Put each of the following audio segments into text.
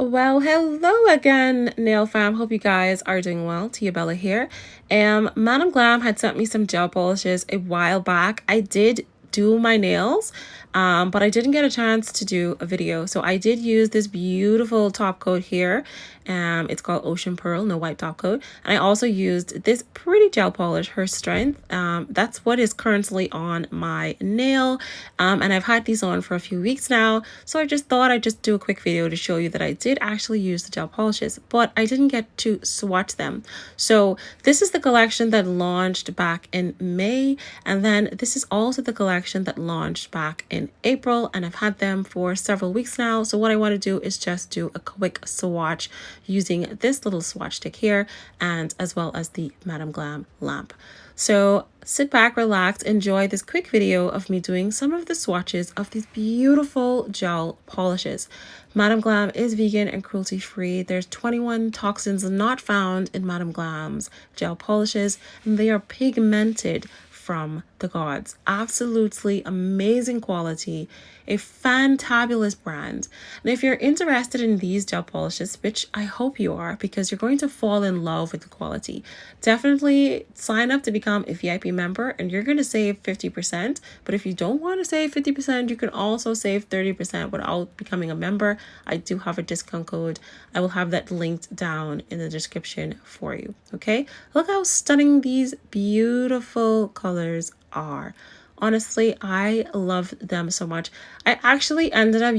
Well, hello again, Nail Fam. Hope you guys are doing well. Tia Bella here. Madam Glam had sent me some gel polishes a while back. I did do my nails, but I didn't get a chance to do a video. So I did use this beautiful top coat here. It's called Ocean Pearl, no white top coat. And I also used this pretty gel polish, Her Strength. That's what is currently on my nail. And I've had these on for a few weeks now. So I just thought I'd just do a quick video to show you that I did actually use the gel polishes, but I didn't get to swatch them. So this is the collection that launched back in May. And then this is also the collection that launched back in April. And I've had them for several weeks now. So what I want to do is just do a quick swatch using this little swatch stick here, and as well as the Madam Glam lamp. So sit back, relax, enjoy this quick video of me doing some of the swatches of these beautiful gel polishes. Madam Glam is vegan and cruelty free. There's 21 toxins not found in Madam Glam's gel polishes, and they are pigmented from the gods. Absolutely amazing quality, a fantabulous brand. And if you're interested in these gel polishes, which I hope you are, because you're going to fall in love with the quality, definitely sign up to become a VIP member and you're going to save 50%. But if you don't want to save 50%, you can also save 30% without becoming a member. I do have a discount code. I will have that linked down in the description for you. Okay, look how stunning these beautiful colors are. Honestly, I love them so much. I actually ended up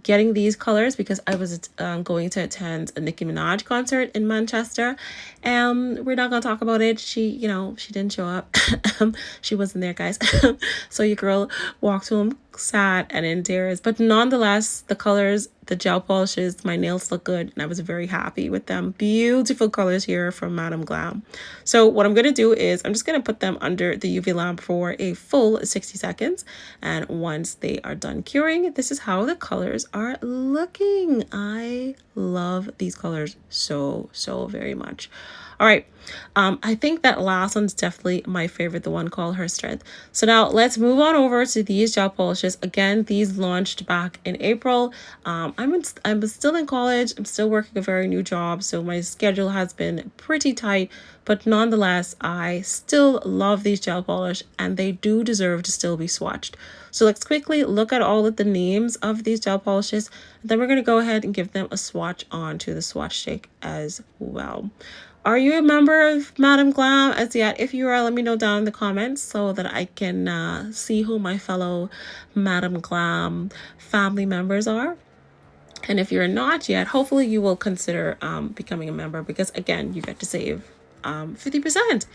getting these colors because I was going to attend a Nicki Minaj concert in Manchester. We're not gonna talk about it. She didn't show up. She wasn't there, guys. So your girl walked home sad and in tears. But nonetheless, the colors, the gel polishes, my nails look good, and I was very happy with them. Beautiful colors here from Madam Glam. So what I'm gonna do is I'm just gonna put them under the UV lamp for a full 60 seconds. And once they are done curing, this is how the colors are looking. I love these colors so very much. All right, I think that last one's definitely my favorite, the one called Her Strength. So now let's move on over to these gel polishes. Again, these launched back in April. I'm still in college. I'm still working a very new job, so my schedule has been pretty tight, but nonetheless, I still love these gel polish and they do deserve to still be swatched. So let's quickly look at all of the names of these gel polishes. Then we're going to go ahead and give them a swatch onto the swatch stick as well. Are you a member of Madam Glam as yet? If you are, let me know down in the comments so that I can see who my fellow Madam Glam family members are. And if you're not yet, hopefully you will consider becoming a member, because again, you get to save 50%.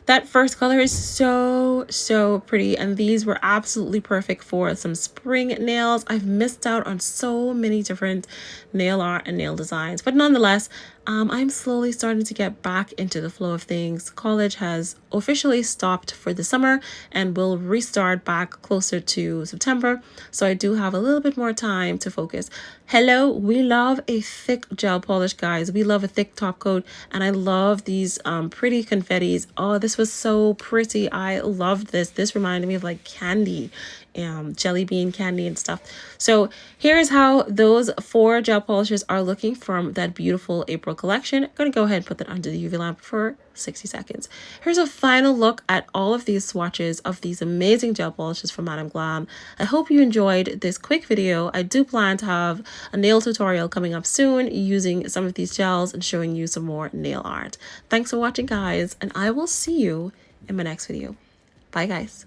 That first color is so pretty, and these were absolutely perfect for some spring nails. I've missed out on so many different nail art and nail designs, but nonetheless, I'm slowly starting to get back into the flow of things. College has officially stopped for the summer and will restart back closer to September, so I do have a little bit more time to focus. Hello, we love a thick gel polish, guys. We love a thick top coat, and I love these pretty confettis. Oh, this was so pretty. I loved this. This reminded me of like candy, jelly bean candy and stuff. So here's how those 4 gel polishes are looking from that beautiful April collection. I'm going to go ahead and put that under the UV lamp for 60 seconds. Here's a final look at all of these swatches of these amazing gel polishes from Madam Glam. I hope you enjoyed this quick video. I do plan to have a nail tutorial coming up soon using some of these gels and showing you some more nail art. Thanks for watching, guys, and I will see you in my next video. Bye, guys.